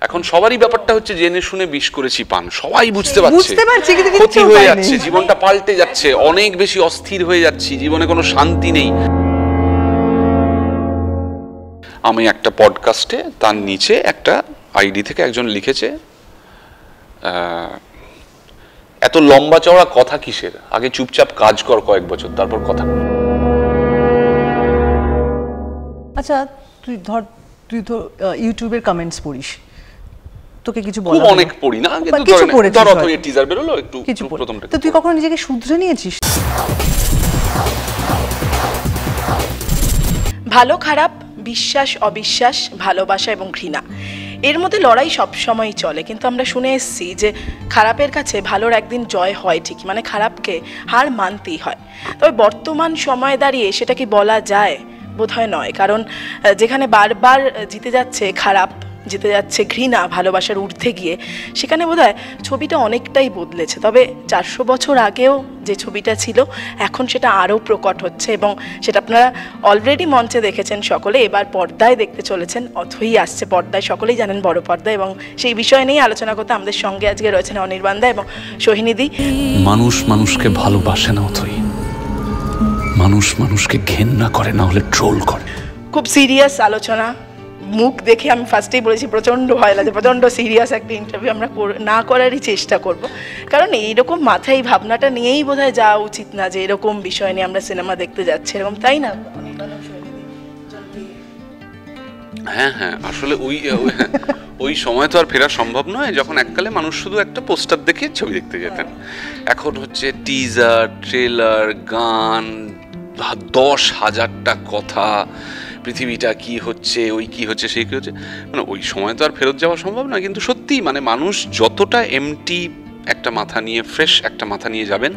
এখন সবারই ব্যাপারটা হচ্ছে জেনে শুনে বিষ করেছি পান, সবাই বুঝতে পারছে কিন্তু ক্ষতি হয়ে যাচ্ছে, জীবনটা পাল্টে যাচ্ছে, অনেক বেশি অস্থির হয়ে যাচ্ছি, জীবনে কোনো শান্তি নেই। আমি একটা পডকাস্টে তার নিচে একটা আইডি থেকে একজন লিখেছে, এত লম্বা চওড়া কথা কিসের, আগে চুপচাপ কাজ কর কয়েক বছর, তারপর কথা। আচ্ছা তুই তো ইউটিউবের কমেন্টস পড়িস, তোকে কিছু বলা? খুব অনেক পড়ি না, কিন্তু কিছু পড়েছিস, ধর অত টিজার বেরোলো একটু কিছু প্রথমটা। তো তুই কখনো নিজেকে শুধরে নিয়েছিস? ভালো খারাপ, বিশ্বাস অবিশ্বাস, ভালোবাসা এবং ঘৃণা, এর মধ্যে লড়াই সবসময়ই চলে। কিন্তু আমরা শুনে এসেছি যে খারাপের কাছে ভালোর একদিন জয় হয় ঠিকই, মানে খারাপকে হার মানতেই হয়। তবে বর্তমান সময়ে দাঁড়িয়ে সেটা কি বলা যায়? বোধহয় নয়, কারণ যেখানে বারবার জিতে যাচ্ছে খারাপ, জিতে যাচ্ছে ঘৃণা ভালোবাসার ঊর্ধ্বে গিয়ে, সেখানে বোধহয় ছবিটা অনেকটাই বদলেছে। তবে 400 বছর আগেও যে ছবিটা ছিল এখন সেটা আরও প্রকট হচ্ছে, এবং সেটা আপনারা অলরেডি মঞ্চে দেখেছেন সকলে, এবার পর্দায় দেখতে চলেছেন। অথই আসছে পর্দায়, সকলেই জানেন বড় পর্দায়, এবং সেই বিষয় নিয়ে আলোচনা করতে আমাদের সঙ্গে আজকে রয়েছেন অনির্বাণ দা এবং সোহিনীদি। মানুষ মানুষকে ভালোবাসে না অথই, মানুষ মানুষকে ঘেন্না করে, না হলে ট্রোল করে। খুব সিরিয়াস আলোচনা, মুখ দেখে আমি ফার্স্টেই বলেছি প্রচণ্ড ভয় লাগে, প্রচণ্ড সিরিয়াস একটা ইন্টারভিউ আমরা না করারই চেষ্টা করব, কারণ এইরকম মাথায় ভাবনাটা নিয়েই বোধহয় যাওয়া উচিত না যে এরকম বিষয় নিয়ে আমরা সিনেমা দেখতে যাচ্ছি, এরকম, তাই না? হ্যাঁ হ্যাঁ, আসলে ওই সময় তো আর ফেরা সম্ভব নয়, যখন এককালে মানুষ শুধু একটা পোস্টার দেখে ছবি দেখতে যেতেন। এখন হচ্ছে টিজার, ট্রেলার, গান, 10,000টা কথা, পৃথিবীটা কি হচ্ছে, ওই কি হচ্ছে, সেই কি হচ্ছে, মানে ওই সময় তো আর ফেরত যাওয়া সম্ভব না। কিন্তু সত্যি মানে মানুষ যতটা এমটি একটা মাথা নিয়ে, ফ্রেশ একটা মাথা নিয়ে যাবেন,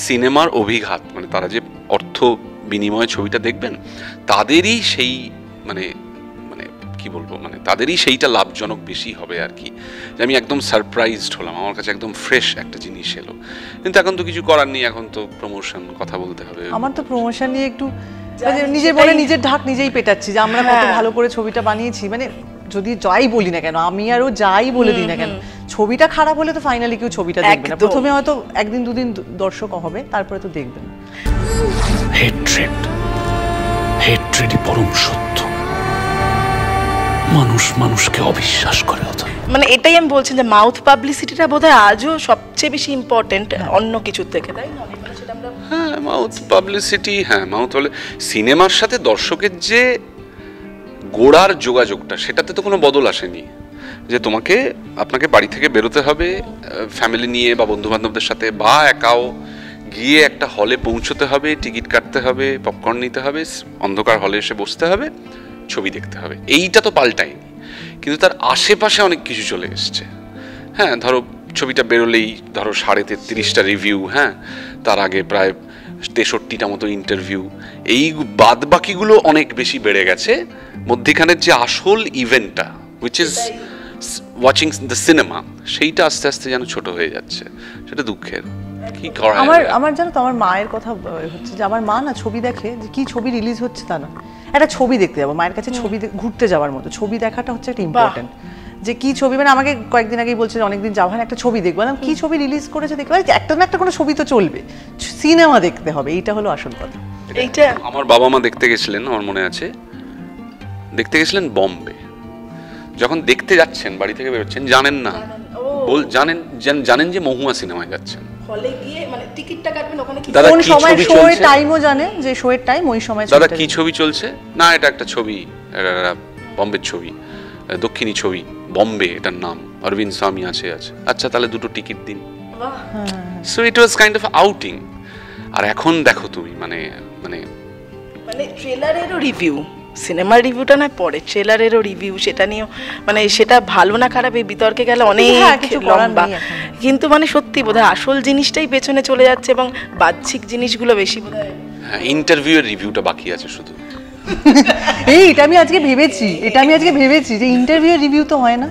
সিনেমার অভিঘাত, মানে তারা যে অর্থ বিনিময়ে ছবিটা দেখবেন, তাদেরই সেই মানে কি বলবো, মানে তাদেরই সেইটা লাভজনক বেশি হবে আর কি। যে আমি একদম সারপ্রাইজড হলাম, আমার কাছে একদম ফ্রেশ একটা জিনিস এলো। কিন্তু এখন তো কিছু করার নেই, এখন তো প্রমোশন, কথা বলতে হবে। আমার তো প্রমোশন নিয়ে একটু নিজের মনে নিজের ঢাক নিজেই পেটাচ্ছি যে আমরা কত ভালো করে ছবিটা বানিয়েছি। মানে যদি যাই বলি না কেন, আমি আরও যাই বলে দিই না কেন, ছবিটা খারাপ হলে তো ফাইনালি কেউ ছবিটা দেখবে না। প্রথমে হয়তো একদিন দুদিন দর্শক হবে, তারপরে তো দেখবেন। হেট্রেডই পরম সত্য, মানুষ মানুষকে অবিশ্বাস করে। মানে এটাই আমি বলছি যে মাউথ পাবলিসিটিটা বোধহয় আজও সবচেয়ে বেশি ইম্পর্টেন্ট অন্য কিছুর থেকে, তাই না? হ্যাঁ, মাউথ পাবলিসিটি, হ্যাঁ, মাউথ হলে সিনেমার সাথে দর্শকের যে গোড়ার যোগাযোগটা, সেটাতে তো কোনো বদল আসেনি। যে আপনাকে বাড়ি থেকে বেরোতে হবে ফ্যামিলি নিয়ে বা বন্ধু বান্ধবদের সাথে, বা একাও গিয়ে একটা হলে পৌঁছতে হবে, টিকিট কাটতে হবে, পপকর্ন নিতে হবে, অন্ধকার হলে এসে বসতে হবে, ছবি দেখতে হবে, এইটা তো পাল্টায়নি। কিন্তু তার আশেপাশে অনেক কিছু চলে এসছে। হ্যাঁ, ধরো ছবিটা বেরোলেই ধরো 33.5টা রিভিউ, হ্যাঁ, তার আগে প্রায় 63টা মতো ইন্টারভিউ, এই বাদ বাকিগুলো অনেক বেশি বেড়ে গেছে। মধ্যখানের যে আসল ইভেন্টটা, which is watching the cinema, সেইটা আস্তে আস্তে যেন ছোট হয়ে যাচ্ছে। সেটা দুঃখের। কি করা, আমার জানো তো, আমার মায়ের কথা হচ্ছে যে আমার মা না ছবি দেখে, যে কি ছবি রিলিজ হচ্ছে তা না, একটা ছবি দেখতে যাবো মায়ের কাছে, ছবি ঘুরতে যাওয়ার মতো, ছবি দেখাটা হচ্ছে একটা ইম্পর্টেন্ট। যে কি ছবি, মানে আমাকে কয়েকদিন আগেই বলছিল অনেকদিন যাওয়া হয়, একটা ছবি দেখবো না, কি ছবি রিলিজ করেছে দেখবো, একটা না একটা কোনো ছবি তো চলবে, সিনেমা দেখতে হবে, এইটা হলো আসল কথা। এইটা আমার বাবা মা দেখতে গেছিলেন, আমার মনে আছে, দেখতে গেছিলেন বম্বে। যখন দেখতে যাচ্ছেন, বাড়ি থেকে বেরোচ্ছেন, জানেন না, জানেন যে মহুয়া সিনেমায় যাচ্ছেন, হলে গিয়ে মানে টিকিটটা কাটবেন, ওখানে কি কোন সময় শো এর টাইমও জানে, যে শো এর টাইম ওই সময়, দাদা কি ছবি চলছে, না এটা একটা ছবি, বম্বের ছবি, দক্ষিণী ছবি, বম্বে এটার নাম, অরবিন্দ স্বামী আছে। আচ্ছা তাহলে দুটো টিকিট দিন। So it was kind of outing. আর এখন দেখো তুমি মানে ট্রেলারেরও রিভিউ, সিনেমার রিভিউটা না পরে, ট্রেলারেরও রিভিউ, সেটা নিয়েও মানে সেটা ভালো না খারাপ এই বিতর্কে গেলে অনেক লম্বা। কিন্তু মানে সত্যি বোধহয় আসল জিনিসটাই পেছনে চলে যাচ্ছে, এবং বাহ্যিক জিনিসগুলো বেশি বোধহয়। হ্যাঁ, ইন্টারভিউ এর রিভিউটা বাকি আছে শুধু। এটা আমি আজকে ভেবেছি যে ইন্টারভিউ এর রিভিউ তো হয় না।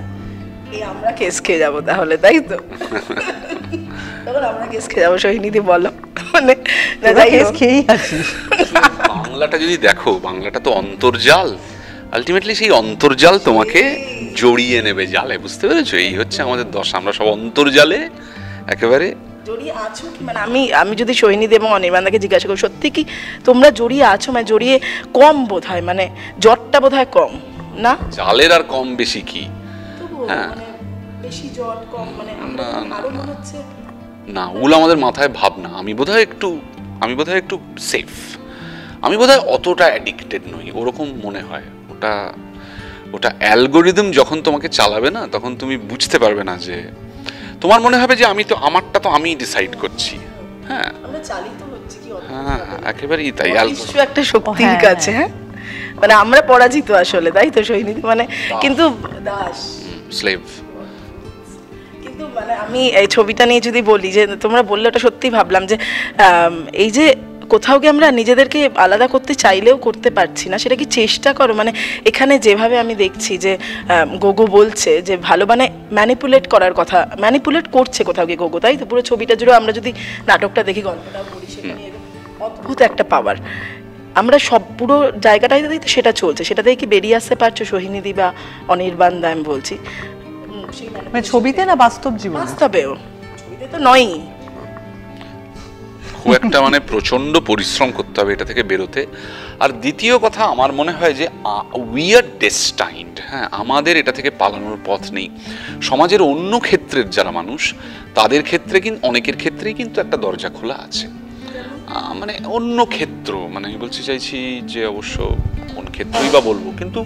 আমরা কেস খেয়ে যাবো তাহলে, তাই তো? তখন আমরা কেস খেয়ে যাবো। সোহিনীদি বলো, মানে কেস খেয়েই আছিস। বাংলাটা যদি দেখো, বাংলাটা তো অন্তর্জাল, আলটিমেটলি সেই অন্তর্জাল তোমাকে জড়িয়ে নেবে জালে, বুঝতে পেরেছো? এই হচ্ছে আমাদের দশা, আমরা সব অন্তর্জালে একেবারে জড়িয়ে আছো কি? মানে আমি যদি সোহিনীদি এবং অনির্বাণদাকে জিজ্ঞাসা করি সত্যি কি তোমরা জড়িয়ে আছো? মানে জড়িয়ে কম বোধ হয়, মানে জটটা বোধ হয় কম না? জালের আর কম বেশি কি? হ্যাঁ, বেশি জট কম, মানে আরো মনে হচ্ছে না, ওগুলো আমাদের মাথায় ভাবনা। আমি বোধহয় একটু সেফ, আমি বোধহয় অতটা অ্যাডিক্টেড নই, ওরকম মনে হয়। ওটা অ্যালগোরিদম যখন তোমাকে চালাবে না, তখন তুমি বুঝতে পারবে না, যে তোমার মনে হবে যে আমারটা তো আমি ডিসাইড করছি। হ্যাঁ, আমরা চালিত হচ্ছি কি? হ্যাঁ, একেবারেই তাই। কিছু একটা শক্তির কাছে, হ্যাঁ, মানে আমরা পরাজিত আসলে, তাই তো সোহিনীদি? মানে কিন্তু দাস, স্লেভ। কিন্তু মানে আমি এই ছবিটা নিয়ে যদি বলি, যে তোমরা বললে ওটা সত্যি ভাবলাম যে এই যে কোথাও গিয়ে আমরা নিজেদেরকে আলাদা করতে চাইলেও করতে পারছি না, সেটা কি চেষ্টা করো? মানে এখানে যেভাবে আমি দেখছি যে গোগো বলছে যে ভালো, মানে ম্যানিপুলেট করার কথা, ম্যানিপুলেট করছে কোথাও গিয়ে গোগো, তাই তো? পুরো ছবিটা জুড়ে আমরা যদি নাটকটা দেখি, গল্পটাও পড়ি, সেখানে অদ্ভুত একটা পাওয়ার, আমরা সব পুরো জায়গাটাই তো সেটা চলছে, সেটা থেকে কি বেরিয়ে আসতে পারছো সোহিনীদি বা অনির্বাণদা? আমি বলছি মানে ছবিতে না বাস্তব জীবনে? বাস্তবেও, ছবিতে তো নয়ই। খুব একটা মানে প্রচন্ড পরিশ্রম করতে হবে এটা থেকে বেরোতে। আর দ্বিতীয় কথা, আমার মনে হয় যে উই আর ডেস্টাইন্ড। হ্যাঁ, আমাদের এটা থেকে পালানোর পথ নেই। সমাজের অন্য ক্ষেত্রের যারা মানুষ, তাদের ক্ষেত্রে কিন্তু অনেকের ক্ষেত্রেই কিন্তু একটা দরজা খোলা আছে। মানে অন্য ক্ষেত্র, মানে আমি বলতে চাইছি যে অবশ্য কোন ক্ষেত্রই বা বলবো, কিন্তু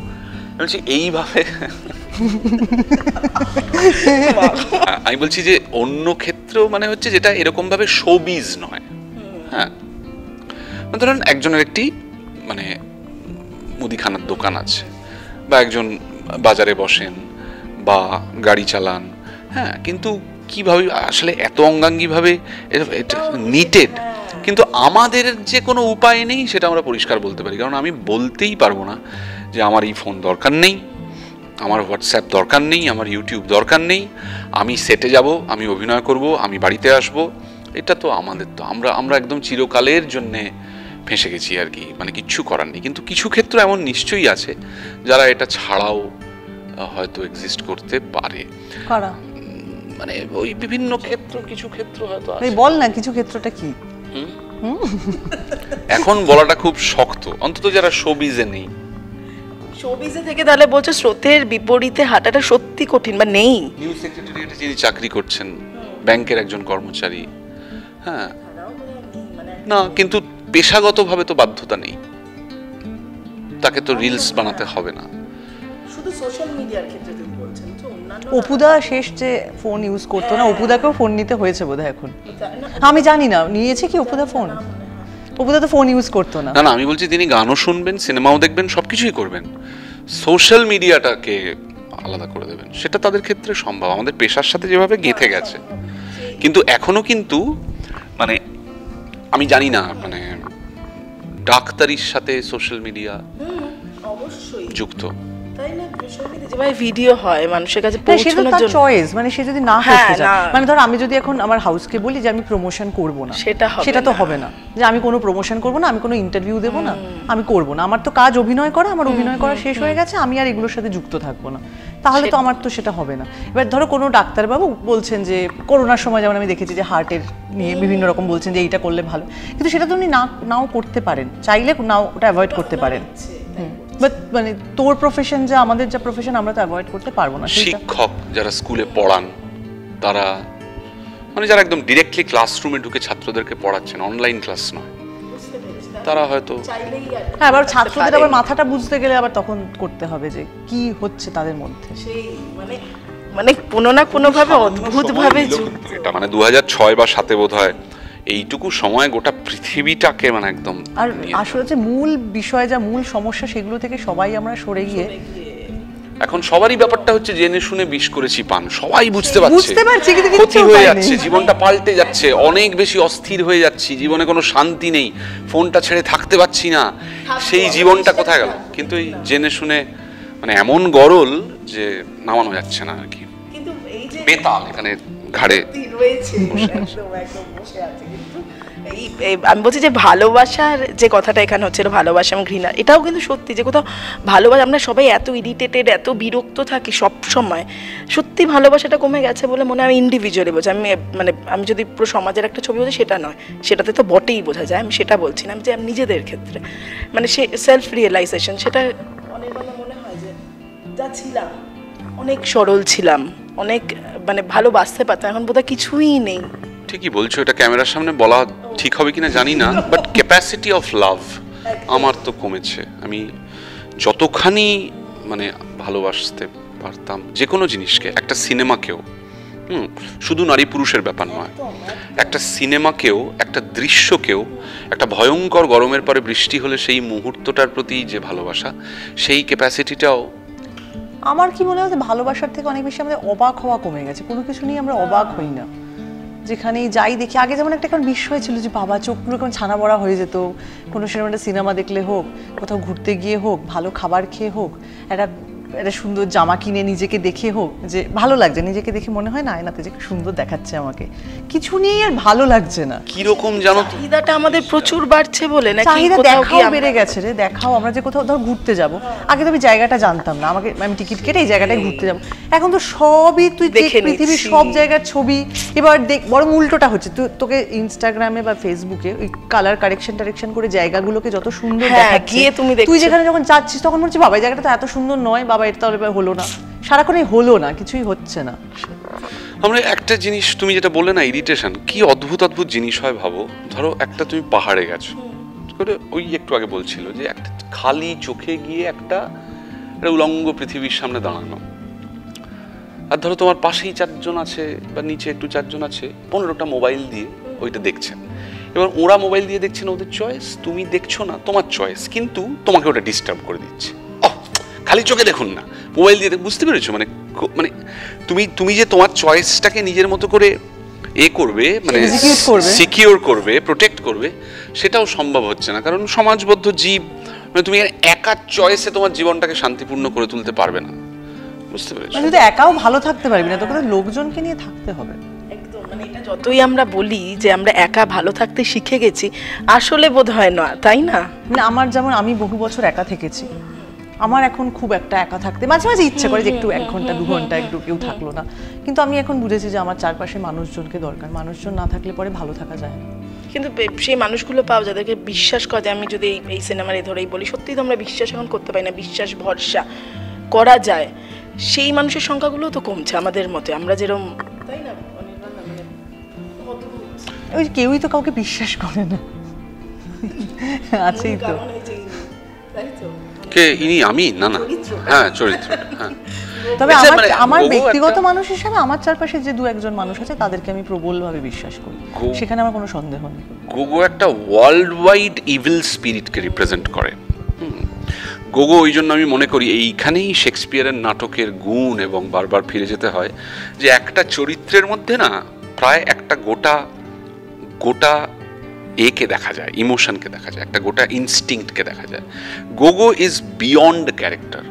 বলছি এইভাবে আমি বলছি যে অন্য ক্ষেত্র মানে হচ্ছে যেটা এরকম ভাবে শোবিজ নয়। হ্যাঁ, ধরুন একজনের একটি মানে মুদিখানার দোকান আছে, বা একজন বাজারে বসেন বা গাড়ি চালান, হ্যাঁ, কিন্তু কিভাবে আসলে এত অঙ্গাঙ্গিভাবে নিটেড, কিন্তু আমাদের যে কোনো উপায় নেই সেটা আমরা পরিষ্কার বলতে পারি। কারণ আমি বলতেই পারবো না যে আমার এই ফোন দরকার নেই, আমার হোয়াটসঅ্যাপ দরকার নেই, আমার ইউটিউব দরকার নেই, আমি সেটে যাব, আমি অভিনয় করব, আমি বাড়িতে আসব। এটা তো আমাদের তো আমরা একদম চিরকালের জন্যে ফেঁসে গেছি আর কি, মানে কিচ্ছু করার নেই। কিন্তু কিছু ক্ষেত্র এমন নিশ্চয়ই আছে যারা এটা ছাড়াও হয়তো এক্সিস্ট করতে পারে। মানে ওই বিভিন্ন ক্ষেত্র, কিছু ক্ষেত্র হয়তো আছে। বল না কিছু ক্ষেত্রটা কি? এখন বলাটা খুব শক্ত, অন্তত যারা শোবিজে নেই। শোবিজে থেকে তাহলে বলছো স্রোতের বিপরীতে হাঁটাটা সত্যি কঠিন, বা নেই? নিউজ সেক্রেটারিয়েটে যিনি চাকরি করছেন, ব্যাংকের একজন কর্মচারী, হ্যাঁ, না, কিন্তু পেশাগতভাবে তো বাধ্যতা নেই, তাকে তো রিলস বানাতে হবে না। শুধু সোশ্যাল মিডিয়ার ক্ষেত্রে তুমি বলছেন তো? অন্যান্য অপুদা শেষ যে ফোন ইউজ করতো না, অপুদাকেও ফোন নিতে হয়েছে বোধহয় এখন, আমি জানি না নিয়েছে কি অপুদা ফোন। অপুদা তো ফোন ইউজ করতো না। না, আমি বলছি তিনি গানও শুনবেন, সিনেমাও দেখবেন, সবকিছুই করবেন, সোশ্যাল মিডিয়াটাকে আলাদা করে দেবেন, সেটা তাদের ক্ষেত্রে সম্ভব, আমাদের পেশার সাথে যেভাবে গেঁথে গেছে। কিন্তু এখনো কিন্তু মানে আমি জানি না, মানে ডাক্তারির সাথে সোশ্যাল মিডিয়া অবশ্যই যুক্ত, তাই না? যেভাবে ভিডিও হয় মানুষের কাছে পৌঁছানোর জন্য চয়েস, মানে সে যদি না করতে চায়, মানে ধর আমি যদি এখন আমার হাউসকে বলি যে আমি প্রমোশন করব না, সেটা তো হবে না, যে আমি কোনো প্রমোশন করব না, আমি কোনো ইন্টারভিউ দেব না, আমি করব না, আমার তো কাজ অভিনয় করা, আমার অভিনয় করা শেষ হয়ে গেছে, আমি আর এগুলোর সাথে যুক্ত থাকবো না, তাহলে তো আমার তো সেটা হবে না। এবার ধরো কোনো ডাক্তারবাবু বলছেন যে করোনার সময় যেমন আমি দেখেছি যে হার্টের নিয়ে বিভিন্ন রকম বলছেন যে এইটা করলে ভালো, কিন্তু সেটা তো উনি নাও করতে পারেন, চাইলে নাও ওটা অ্যাভয়েড করতে পারেন। বাট মানে তোর প্রফেশন যা, আমাদের যা প্রফেশন, আমরা তো অ্যাভয়েড করতে পারবো না। শিক্ষক যারা স্কুলে পড়ান, তারা মানে যারা একদম ডিরেক্টলি ক্লাসরুমে ঢুকে ছাত্রদেরকে পড়াচ্ছেন, অনলাইন ক্লাস নয়, তারা হয়তো হ্যাঁ, আবার ছাত্রদের আবার মাথাটা বুঝতে গেলে আবার তখন করতে হবে যে কি হচ্ছে তাদের মধ্যে, সেই মানে কোনো না কোনো ভাবে অদ্ভুত ভাবে এটা মানে 2006 বা 2007 বোধহয় এইটুকু সময় গোটা পৃথিবীটাকে মানে একদম, আর আসলে যে মূল বিষয়, যা মূল সমস্যা, সেগুলো থেকে সবাই আমরা সরে গিয়ে এখন সবারই ব্যাপারটা হচ্ছে জেনে শুনে বিষ করেছি পান, সবাই বুঝতে পারছে কিন্তু ক্ষতি হয়ে যাচ্ছে, জীবনটা পাল্টে যাচ্ছে, অনেক বেশি অস্থির হয়ে যাচ্ছি, জীবনে কোনো শান্তি নেই, ফোনটা ছেড়ে থাকতে পারছি না, সেই জীবনটা কোথায় গেল? কিন্তু এই জেনে শুনে মানে এমন গরল যে নামানো যাচ্ছে না আর কি, বেতাল এখানে ঘাড়ে রয়েছে, একদম বসে আছে, কিন্তু আমি বলছি যে ভালোবাসার যে কথাটা এখানে হচ্ছে ভালোবাসা এবং ঘৃণা, এটাও কিন্তু সত্যি যে কোথাও ভালোবাসা, আমরা সবাই এত ইরিটেটেড, এত বিরক্ত থাকি সব সময়, সত্যি ভালোবাসাটা কমে গেছে বলে মনে হয়। আমি ইন্ডিভিজুয়ালি বলছি, আমি যদি পুরো সমাজের একটা ছবি বলছি সেটা নয়, সেটাতে তো বটেই বোঝা যায়, আমি সেটা বলছি না, আমি যে নিজেদের ক্ষেত্রে মানে সে সেলফ রিয়েলাইজেশন, সেটা অনেকবার মনে হয় যে যা ছিলাম অনেক সরল ছিলাম, অনেক মানে ভালোবাসতে পারতাম, এখন বোধহয় কিছুই নেই। ঠিকই বলছো, এটা ক্যামেরার সামনে বলা ঠিক হবে কিনা জানি না, বাট ক্যাপাসিটি অফ লাভ আমার তো কমেছে। আমি যতখানি মানে ভালোবাসতে পারতাম যে কোনো জিনিসকে, একটা সিনেমাকেও, শুধু নারী পুরুষের ব্যাপার নয়, একটা সিনেমাকেও, একটা দৃশ্যকেও, একটা ভয়ঙ্কর গরমের পরে বৃষ্টি হলে সেই মুহূর্তটার প্রতি যে ভালোবাসা, সেই ক্যাপাসিটিটাও আমার কি মনে হয় ভালোবাসার থেকে অনেক বেশি আমাদের অবাক হওয়া কমে গেছে, কোনো কিছু নিয়ে আমরা অবাক হই না, যেখানেই যাই দেখি। আগে যেমন একটা এখন বিস্ময় ছিল যে বাবা চোখগুলো কেমন ছানা বড়া হয়ে যেত, কোনো সিনেমা দেখলে হোক, কোথাও ঘুরতে গিয়ে হোক, ভালো খাবার খেয়ে হোক, একটা সুন্দর জামা কিনে নিজেকে দেখে হোক, যে ভালো লাগছে, নিজেকে দেখে মনে হয় না আয়নাতে যে সুন্দর দেখাচ্ছে আমাকে, কিছু নিয়েই আর ভালো লাগছে না। কিরকম জানো তো, চাহিদাটা আমাদের প্রচুর বাড়ছে বলে নাকি চাহিদা দেখাও বেড়ে গেছে রে, দেখাও। আমরা যে কোথাও ধর ঘুরতে যাব, আগে তো আমি জায়গাটা জানতাম না, আমি টিকিট কেটে এই জায়গাটায় ঘুরতে যাব, এখন তো সবই তুই দেখে পৃথিবীর সব জায়গার ছবি। এবার বরং উল্টোটা হচ্ছে, তোকে ইনস্টাগ্রামে বা ফেসবুকে ওই কালার কারেকশন করে জায়গাগুলোকে যত সুন্দর দেখাচ্ছে, তুই যেখানে যখন যাচ্ছিস তখন বলছিস বাবা এই জায়গাটা তো এত সুন্দর নয়, বাবা এটা তাহলে হলো না, সারাক্ষণই হলো না, কিছুই হচ্ছে না। আমরা একটা জিনিস তুমি যেটা বললে না, ইরিটেশন, কি অদ্ভুত অদ্ভুত জিনিস হয় ভাবো। ধরো একটা তুমি পাহাড়ে গেছো, ওই একটু আগে বলছিল যে একটা খালি চোখে গিয়ে একটা উলঙ্গ পৃথিবীর সামনে দাঁড়ানো, আর ধরো তোমার পাশেই 4 জন আছে বা নিচে একটু 4 জন আছে, 15টা মোবাইল দিয়ে ওইটা দেখছেন। এবার ওরা মোবাইল দিয়ে দেখছে না, ওদের চয়েস, তুমি দেখছো না, তোমার চয়েস, কিন্তু তোমাকে ওটা ডিস্টার্ব করে দিচ্ছে। খালি চোখে দেখুন না, মোবাইল দিয়ে বুঝতে পেরেছো? মানে মানে তুমি যে তোমার চয়েসটাকে নিজের মতো করে করবে, মানে সিকিউর করবে, প্রোটেক্ট করবে, সেটাও সম্ভব হচ্ছে না, কারণ সমাজবদ্ধ জীব, মানে তুমি একা চয়েসে তোমার জীবনটাকে শান্তিপূর্ণ করে তুলতে পারবে না, বুঝতে পেরেছো? মানে একাও ভালো থাকতে পারবি না, তোকে লোকজনকে নিয়ে থাকতে হবে। একদম, মানে এটা যতই আমরা বলি যে আমরা একা ভালো থাকতে শিখে গেছি, আসলে বোধ হয় না, তাই না? আমার যেমন আমি বহু বছর একা থেকেছি, আমার এখন খুব একটা একা থাকতে মাঝে মাঝে ইচ্ছে করে যে একটু 1 ঘন্টা 2 ঘন্টা একটু কেউ থাকলো না, কিন্তু আমি এখন বুঝেছি যে আমার চারপাশে মানুষজনকে দরকার, মানুষজন না থাকলে পরে ভালো থাকা যায় না। কিন্তু সেই মানুষগুলো পাও যাদেরকে বিশ্বাস করে, আমি যদি এই সিনেমার ধরেই বলি, সত্যিই তো আমরা বিশ্বাস এখন করতে পারি না, বিশ্বাস ভরসা করা যায়, সেই মানুষের সংখ্যাগুলো তো কমছে আমাদের মতে, আমরা যেরকম, তাই না? ওই কেউই তো কাউকে বিশ্বাস করে না, আছেই তো। কে ইনি? আমি না না, হ্যাঁ চরিত্র, হ্যাঁ। তবে আমার ব্যক্তিগত মানুষ হিসেবে আমার চারপাশে যে 2-1 জন মানুষ আছে তাদেরকে আমি প্রবলভাবে বিশ্বাস করি, সেখানে আমার কোনো সন্দেহ নেই। গোগো একটা ওয়ার্ল্ড ওয়াইড ইভিল স্পিরিটকে রিপ্রেজেন্ট করে। গোগো ওই জন্য আমি মনে করি এইখানেই শেক্সপিয়ারের নাটকের গুণ, এবং বারবার ফিরে যেতে হয় যে একটা চরিত্রের মধ্যে না প্রায় একটা গোটা একে দেখা যায়, ইমোশনকে দেখা যায়, একটা গোটা ইনস্টিংক্টকে দেখা যায়। Gogo is beyond character,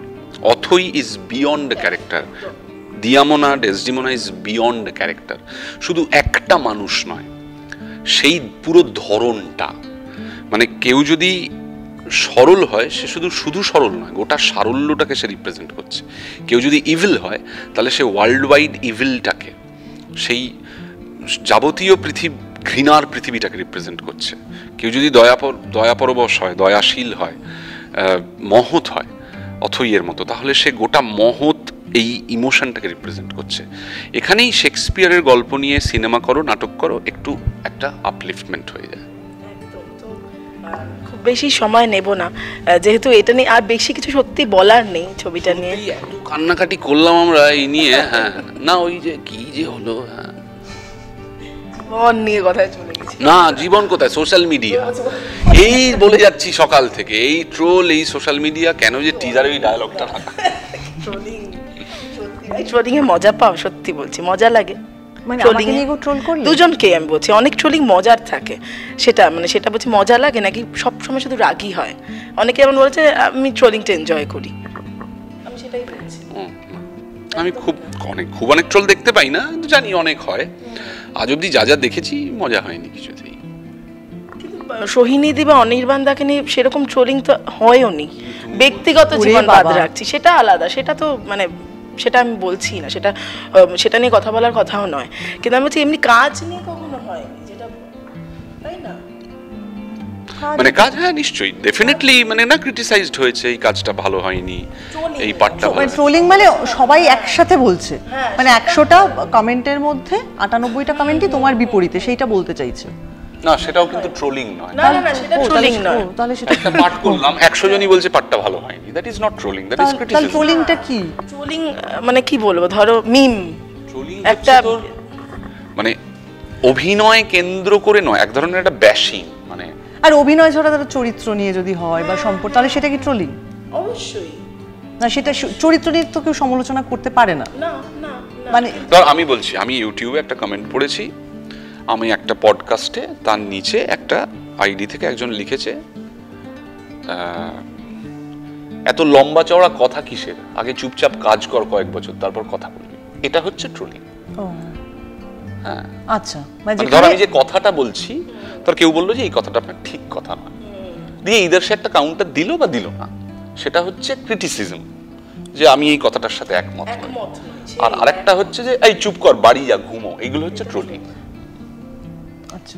Othoi is beyond character, দিয়ামোনা ডেসডিমোনা ইজ বিয়ন্ড ক্যারেক্টার। শুধু একটা মানুষ নয়, সেই পুরো ধরনটা, মানে কেউ যদি সরল হয় সে শুধু সরল নয়, গোটা সারল্যটাকে সে রিপ্রেজেন্ট করছে। কেউ যদি ইভিল হয় তাহলে সে ওয়ার্ল্ড ওয়াইড ইভিলটাকে, সেই যাবতীয় ঘৃণার পৃথিবীটাকে রিপ্রেজেন্ট করছে। কেউ যদি দয়াপরবশ হয়, দয়াশীল হয়, মহৎ হয় অথইয়ের মতো, তাহলে সে গোটা মহৎ এই ইমোশনটাকে রিপ্রেজেন্ট করছে। এখানেই শেক্সপিয়ারের গল্প নিয়ে সিনেমা করো, নাটক করো, একটু একটা আপলিফটমেন্ট হয়ে যায়। খুব বেশি সময় নেব না, যেহেতু এটা নিয়ে আর বেশি কিছু সত্যি বলার নেই ছবিটা নিয়ে। এত কান্নাকাটি করলাম আমরা এই নিয়ে, হ্যাঁ না ওই যে কি যে হলো, হ্যাঁ জীবন নিয়ে কথায় চলে গেছি। না জীবন কোথায়, সোশ্যাল মিডিয়া, এই বলে যাচ্ছি সকাল থেকে, এই ট্রোল, এই সোশ্যাল মিডিয়া, কেন যে টিজারে ওই ডায়লগটা রাখা। ট্রোলিং এ মজা পাও, সত্যি বলছি মজা লাগে। মানে আমাকে নিয়ে ট্রোল করলে দুজনকে আমি বলছি, অনেক ট্রোলিং মজার থাকে, সেটা বলছি মজা লাগে নাকি সব সময় শুধু রাগই হয়। অনেকে এমন বলেছে আমি ট্রোলিংটা এনজয় করি, আমি সেটাই বলছি। আমি খুব অনেক ট্রোল দেখতে পাই না, জানি অনেক হয়, আজ অব্দি যা দেখেছি মজা হয়নি কিছুতেই। সোহিনীদি বা অনির্বাণদাকে নিয়ে সেরকম ট্রোলিং তো হয়ও নি, ব্যক্তিগত জীবন বাদ রাখছি সেটা আলাদা, সেটা তো মানে সেটা আমি বলছি না, সেটা নিয়ে কথা বলার কথাও নয়, কিন্তু আমি বলছি এমনি কাজ নিয়ে কখনো হয়নি, যেটা তাই না? মানে কাজ, হ্যাঁ নিশ্চয়ই ডেফিনেটলি, মানে না ক্রিটিসাইজড হয়েছে এই কাজটা ভালো হয়নি, এই পার্টটা ভালো। ট্রোলিং মানে সবাই একসাথে বলছে, মানে 100টা কমেন্টের মধ্যে 98টা কমেন্টই তোমার বিপরীতে, সেইটা বলতে চাইছে। না সেটাও কিন্তু ট্রোলিং নয়, না না সেটা ট্রোলিং নয়। তাহলে সেটা একটা পার্ট করলাম 100 জনই বলছে পার্টটা ভালো হয়নি, that is not trolling, that is তাহলে ক্রিটিসিজম। ট্রোলিংটা কি? ট্রোলিং মানে কি বলবো, ধরো মিম ট্রোলিং একটা মানে অভিনয় কেন্দ্র করে নয়, এক ধরনের একটা ব্যাশিং, মানে আর অভিনয় ছাড়া তার চরিত্র নিয়ে যদি হয় বা সম্পর্ক, তাহলে সেটা কি ট্রোলিং? অবশ্যই না, সেটা চরিত্র নিয়ে তো কেউ সমালোচনা করতে পারে না। না না মানে ধর আমি বলছি, আমি ইউটিউবে একটা কমেন্ট পড়েছি, আমি একটা পডকাস্টে, তার নিচে একটা আইডি থেকে একজন লিখেছে এত লম্বা চওড়া কথা কিসের, আগে চুপচাপ কাজ কর কয়েক বছর তারপর কথা বলবি, এটা হচ্ছে ট্রোলিং। হ্যাঁ আচ্ছা, মানে ধর আমি যে কথাটা বলছি, তোর কেউ বললো যে এই কথাটা আপনার ঠিক কথা নয়, দিয়ে ইদার সে একটা কাউন্টার দিল বা দিল না, সেটা হচ্ছে ক্রিটিসিজম, যে আমি এই কথাটার সাথে একমত নই। আর আরেকটা হচ্ছে যে এই চুপ কর বাড়ি যা ঘুমো, এগুলো হচ্ছে ট্রোলিং। আচ্ছা,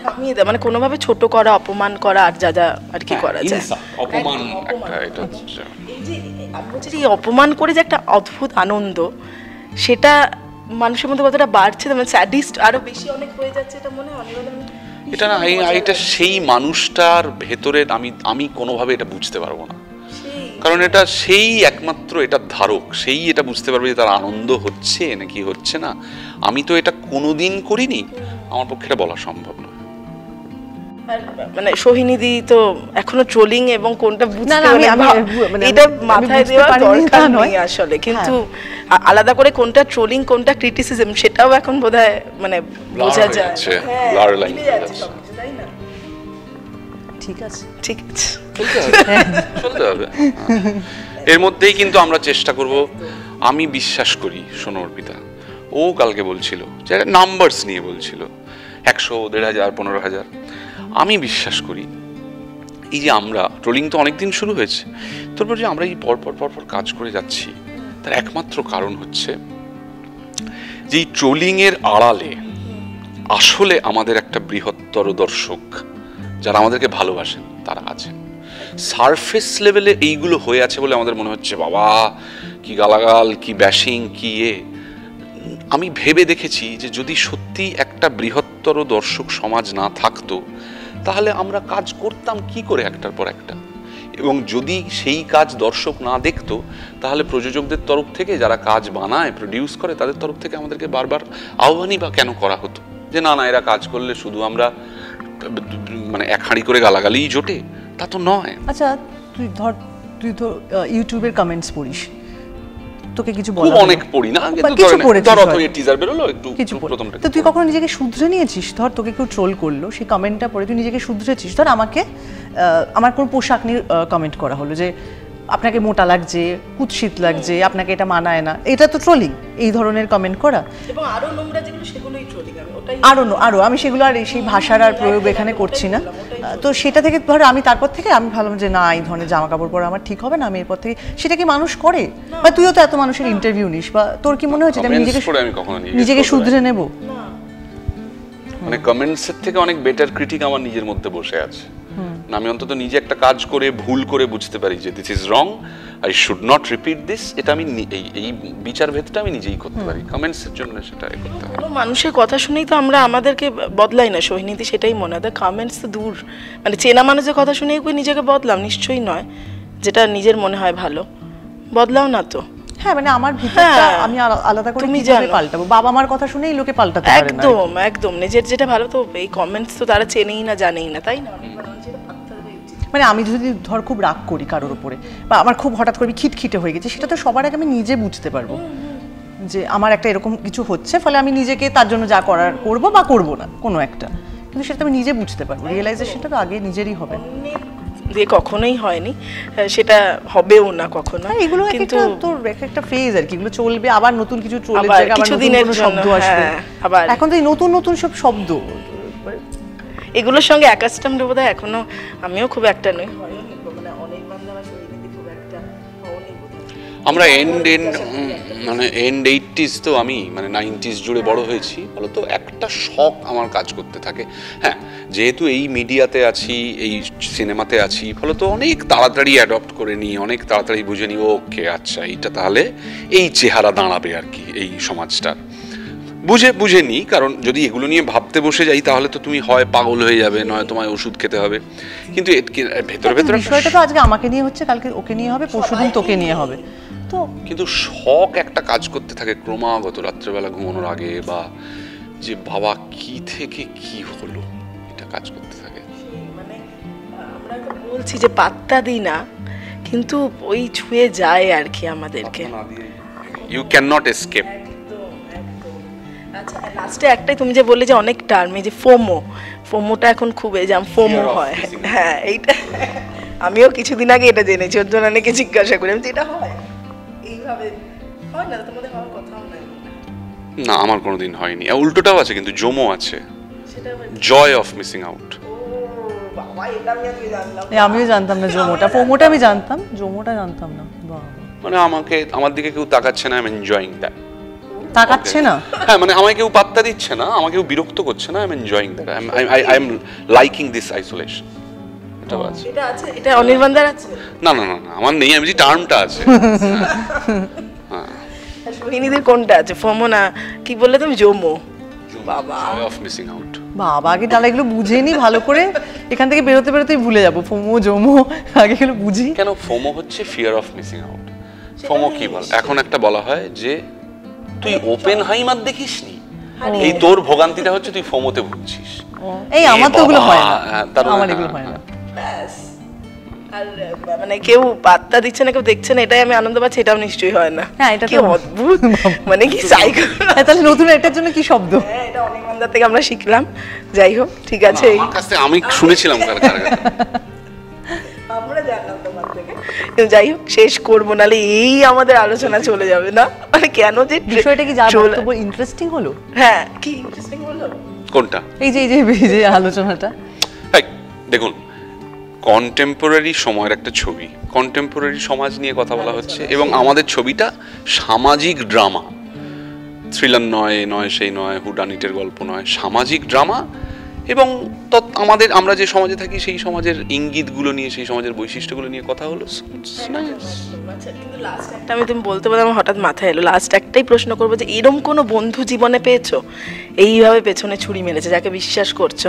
থামিয়ে দেয়, মানে কোনোভাবে ছোট করা, অপমান করা, আর যা যা আর কি করা যায়, অপমান একটা, এটা হচ্ছে এই যে আমি বলছি যে এই অপমান করে যে একটা অদ্ভুত আনন্দ, সেটা মানুষের মধ্যে কতটা বাড়ছে, মানে স্যাডিস্ট আরো বেশি অনেক হয়ে যাচ্ছে, এটা মনে হয় এটা না, এটা সেই মানুষটার ভেতরে আমি কোনোভাবে এটা বুঝতে পারবো না, কারণ এটা সেই একমাত্র এটার ধারক, সেই এটা বুঝতে পারবে যে তার আনন্দ হচ্ছে নাকি হচ্ছে না। আমি তো এটা কোনোদিন করিনি, আমার পক্ষে এটা বলা সম্ভব না। মানে সোহিনীদি তো এখনো ট্রোলিং এবং কোনটা বুঝতে মানে এটা মাথায় দেওয়ার দরকার নয় আসলে, কিন্তু আলাদা করে কোনটা ট্রোলিং কোনটা ক্রিটিসিজম সেটাও এখন বোধহয় মানে বোঝা যায়, তাই না? ঠিক আছে, ঠিক আছে, চলতে হবে। এর মধ্যেই কিন্তু আমরা চেষ্টা করব, আমি বিশ্বাস করি, শোনো অর্পিতা, ও কালকে বলছিল যে নাম্বারস নিয়ে বলছিল 100, 1500, 15,000, আমি বিশ্বাস করি এই যে আমরা ট্রোলিং তো অনেকদিন শুরু হয়েছে, তারপর যে আমরা এই পরপর কাজ করে যাচ্ছি, তার একমাত্র কারণ হচ্ছে যে এই ট্রোলিং এর আড়ালে আসলে আমাদের একটা বৃহত্তর দর্শক যারা আমাদেরকে ভালোবাসেন তারা আছেন। সারফেস লেভেলে এইগুলো হয়ে আছে বলে আমাদের মনে হচ্ছে বাবা কি গালাগাল, কি ব্যাশিং, কি আমি ভেবে দেখেছি যে যদি সত্যি একটা বৃহত্তর দর্শক সমাজ না থাকতো, তাহলে আমরা কাজ করতাম কি করে একটার পর একটা, এবং যদি সেই কাজ দর্শক না দেখতো, তাহলে প্রযোজকদের তরফ থেকে যারা কাজ বানায়, প্রডিউস করে, তাদের তরফ থেকে আমাদেরকে বারবার আহ্বানই বা কেন করা হতো যে না এরা কাজ করলে শুধু আমরা মানে এক হাঁড়ি করে গালাগালিই জোটে, তা তো নয়। আচ্ছা, তুই তো ইউটিউবের কমেন্টস পড়িস, তোকে কিছু খুব অনেক পড়ি না, কিন্তু ধর অত টিজার বেরোলো একটু প্রথমটা, তো তুই কখনো নিজেকে শুধরে নিয়েছিস? ধর তোকে কেউ ট্রোল করলো, সেই কমেন্টটা পড়ে তুই নিজেকে শুধরেছিস? ধর আমাকে আমার কোনো পোশাক নিয়ে কমেন্ট করা হলো যে আপনাকে মোটা লাগছে, কুৎসিত লাগছে, আপনাকে এটা মানায় না, এটা তো ট্রোলিং। এই ধরনের কমেন্ট করা এবং আরো নোংরা যেগুলো সেগুলোই ট্রোলিং, আমি ওটাই আরো আমি সেগুলো আর সেই ভাষার আর প্রয়োগ এখানে করছি না। তো সেটা থেকে ধর আমি তারপর থেকে আমি ভাবলাম যে না, এই ধরনের জামা কাপড় পরা আমার ঠিক হবে না, আমি এরপর থেকে সেটা কি মানুষ করে? বা তুইও তো এত মানুষের ইন্টারভিউ নিস, বা তোর কি মনে হচ্ছে আমি নিজেকে শুধরে নেব? মানে কমেন্টস এর থেকে অনেক বেটার ক্রিটিক আমার নিজের মধ্যে বসে আছে। আমি অন্তত নিজে একটা কাজ করে ভুল করে বুঝতে পারি যে this is wrong, I should not repeat this, এটা আমি এই বিচার ভেদটা আমি নিজেই করতে পারি। কমেন্টস এর জন্য সেটা করতে হয়। মানুষের কথা শুনেই তো আমরা আমাদেরকে বদলাই না সোহিনীতি, সেটাই মনে হয়। কমেন্টস তো দূর, মানে চেনা মানুষের কথা শুনেই কই নিজেকে বদলাম, নিশ্চয়ই নয়। যেটা নিজের মনে হয় ভালো বদলাও না তো। হ্যাঁ, মানে আমার ভিতরটা আমি আলাদা করে কিভাবে পাল্টাবো? বাবা মার কথা শুনেই লোকে পাল্টাতে পারে না। একদম নিজের যেটা ভালো, তো এই কমেন্টস তো তারা চেনেই না, জানেই না, তাই না? মানে আমি যদি ধর খুব রাগ করি কারোর উপরে, বা আমার খুব হঠাৎ করে খিটখিটে হয়ে গেছে, সেটা তো সবার আগে আমি নিজে বুঝতে পারবো যে আমার একটা এরকম কিছু হচ্ছে, ফলে আমি নিজেকে তার জন্য যা করার করবো বা করবো না কোনো একটা, কিন্তু সেটা আমি নিজে বুঝতে পারবো। রিয়েলাইজেশনটা তো আগে নিজেরই হবে, দিয়ে কখনোই হয়নি, সেটা হবেও না কখনো। এগুলো কিন্তু তোর একটা ফেজ আর কি, এগুলো চলবে, আবার নতুন কিছু ট্রোলের জায়গায় আবার নতুন শব্দ আসবে। এখন তো এই নতুন সব শব্দ, এগুলোর সঙ্গে অ্যাকাস্টমড বোধহয় এখনো আমিও খুব একটা নই, মানে অনির্বাণ দা বা সৈনিধি খুব একটা হওনি বোধহয়। আমরা মানে এন্ড 80s তো আমি মানে 90s জুড়ে বড় হয়েছি, ফলত একটা শখ আমার কাজ করতে থাকে। হ্যাঁ, যেহেতু এই মিডিয়াতে আছি, এই সিনেমাতে আছি, ফলত অনেক তাড়াতাড়ি অ্যাডপ্ট করে নিই, অনেক তাড়াতাড়ি বুঝে নিই ওকে আচ্ছা এইটা তাহলে এই চেহারা দাঁড়াবে আর কি এই সমাজটার, বুঝে নিই। কারণ যদি এগুলো নিয়ে ভাবতে বসে যাই তাহলে তো তুমি হয় পাগল হয়ে যাবে, নয় তোমায় ওষুধ খেতে হবে। কিন্তু ভেতরে ভেতরে বিষয়টা তো আজকে আমাকে নিয়ে হচ্ছে, কালকে ওকে নিয়ে হবে, পরশুদিন তোকে নিয়ে হবে। তো কিন্তু শখ একটা কাজ করতে থাকে ক্রমাগত রাত্রেবেলা ঘুমানোর আগে, বা যে বাবা কি থেকে কি হলো এটা কাজ করতে থাকে। মানে আমরা তো বলছি যে পাত্তা দিই না, কিন্তু ওই ছুঁয়ে যায় আর কি আমাদেরকে। You can not escape. আচ্ছা, লাস্টে একটাই তুমি যে বললে যে অনেক টার্ম, এই যে ফোমোটা এখন খুব ফোমো হয়। হ্যাঁ, এইটা আমিও কিছুদিন আগে এটা জেনেছি, ওর জন্য অনেকে জিজ্ঞাসা করি আমি, এটা হয় এইভাবে হয় না? তোমাদের হওয়ার কথাও নাই? না, আমার কোনোদিন হয়নি। উল্টোটাও আছে, কিন্তু জমো আছে, জয় অফ মিসিং আউট। আমিও জানতাম না জমোটা, ফোমোটা আমি জানতাম, জমোটা জানতাম না। মানে আমার দিকে কেউ তাকাচ্ছে না, আই এম এনজয়িং দ্যাট। তাকাচ্ছে না? হ্যাঁ, মানে আমাকে কেউ পাত্তা দিচ্ছে না, আমাকে কেউ বিরক্ত করছে না, I am enjoying that, I am liking this isolation. এটা আছে, এটা অনির্বাণদার আছে? না, আমার নেই, আমি যে টার্মটা আছে। সোহিনীদের কোনটা আছে, ফোমো না কি বললে তুমি? জমো। বাবা, জয় অফ মিসিং আউট। বাবা, আগে তাহলে এগুলো বুঝে নি ভালো করে, এখান থেকে বেরোতেই ভুলে যাবো ফোমো জমো, আগে এগুলো বুঝি। কেন ফোমো হচ্ছে fear of missing out. FOMO কি বল, এখন একটা বলা হয় যে তুই ওপেন হাইমার দেখিসনি, এই তোর ভোগান্তিটা হচ্ছে তুই ফোমোতে ভুগছিস। এই আমার তো ওগুলো হয় না, আমার এগুলো হয় না। আর মানে কেউ পাত্তা দিচ্ছে না, কেউ দেখছে না, এটাই আমি আনন্দ পাচ্ছি, এটাও নিশ্চয়ই হয় না। হ্যাঁ, এটা কি অদ্ভুত, মানে কি সাইকো। তাহলে নতুন এটার জন্য কি শব্দ? হ্যাঁ, এটা অনির্বাণদার থেকে আমরা শিখলাম। যাই হোক, ঠিক আছে, আমার কাছে আমি শুনেছিলাম কার আমরা জানলাম তোমার থেকে। যাই হোক, শেষ করবো, নালে এই আমাদের আলোচনা চলে যাবে না। মানে কেন যে বিষয়টা কি ইন্টারেস্টিং হলো? হ্যাঁ, কি ইন্টারেস্টিং হলো? কোনটা? এই যে আলোচনাটা। দেখুন, কন্টেম্পোরারি সময়ের একটা ছবি, কন্টেম্পোরারি সমাজ নিয়ে কথা বলা হচ্ছে, এবং আমাদের ছবিটা সামাজিক ড্রামা, থ্রিলার নয়, সেই নয়, হুডানিটের গল্প নয়, সামাজিক ড্রামা। এবং আমরা যে সমাজে থাকি সেই সমাজের ইঙ্গিতগুলো নিয়ে, সেই সমাজের বৈশিষ্ট্যগুলো নিয়ে কথা হলো। কিন্তু লাস্ট একটা আমি তুমি বলতে বলে আমার হঠাৎ মাথায় এলো, লাস্ট একটাই প্রশ্ন করবো যে এরম কোনো বন্ধু জীবনে পেয়েছো এইভাবে পেছনে ছুরি মেরেছে, যাকে বিশ্বাস করছো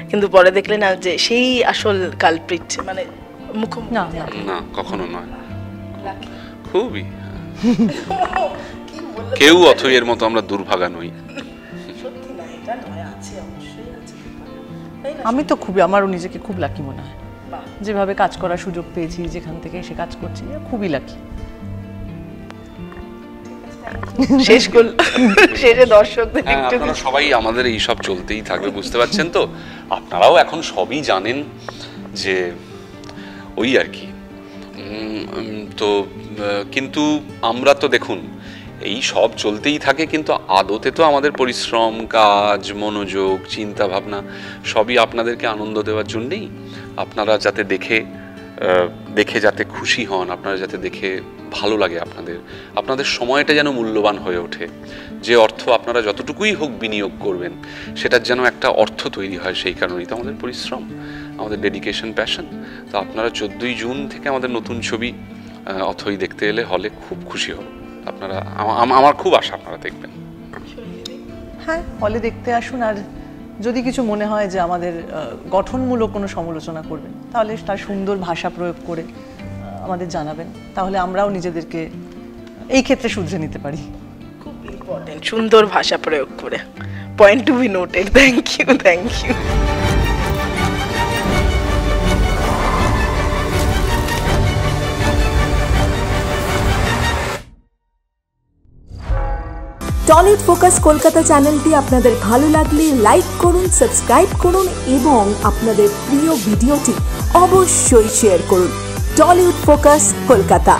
কিন্তু পরে দেখলে না যে সেই আসল কালপ্রিট, মানে মুখোমুখি? না, কখনো নয়। খুবই কেউ অথইয়ের মতো আমরা দুর্ভাগা নই। আমি তো আমারও নিজেকে খুব লাকি মনে হয়, যেভাবে কাজ করার সুযোগ পেয়েছি, যেখান থেকে এসে কাজ করছি, খুবই লাকি। শেষে দর্শকদের একটু, আপনারা সবাই আমাদের এই সব চলতেই থাকবে, বুঝতে পারছেন তো? আপনারাও এখন সবই জানেন যে ওই আর কি। তো কিন্তু আমরা তো দেখুন এই সব চলতেই থাকে, কিন্তু আদতে তো আমাদের পরিশ্রম, কাজ, মনোযোগ, চিন্তা ভাবনা সবই আপনাদেরকে আনন্দ দেওয়ার জন্যেই। আপনারা যাতে দেখে যাতে খুশি হন, আপনারা যাতে দেখে ভালো লাগে, আপনাদের সময়টা যেন মূল্যবান হয়ে ওঠে, যে অর্থ আপনারা যতটুকুই হোক বিনিয়োগ করবেন সেটার যেন একটা অর্থ তৈরি হয়, সেই কারণেই তো আমাদের পরিশ্রম, আমাদের ডেডিকেশন, প্যাশন। তো আপনারা 14ই জুন থেকে আমাদের নতুন ছবি অথই দেখতে এলে হলে খুব খুশি হব। আপনারা, আমার খুব আশা আপনারা দেখবেন। হ্যাঁ, হলে দেখতে আসুন। আর যদি কিছু মনে হয় যে আমাদের গঠনমূলক কোনো সমালোচনা করবেন, তাহলে তার সুন্দর ভাষা প্রয়োগ করে আমাদের জানাবেন, তাহলে আমরাও নিজেদেরকে এই ক্ষেত্রে শুধরে নিতে পারি। খুব ইম্পর্টেন্ট, সুন্দর ভাষা প্রয়োগ করে। Point to be noted. Thank you. Tollywood focus Kolkata চ্যানেলটি আপনাদের ভালো লাগলে লাইক করুন, সাবস্ক্রাইব করুন এবং আপনাদের প্রিয় ভিডিওটি অবশ্যই শেয়ার করুন। Tollywood focus Kolkata.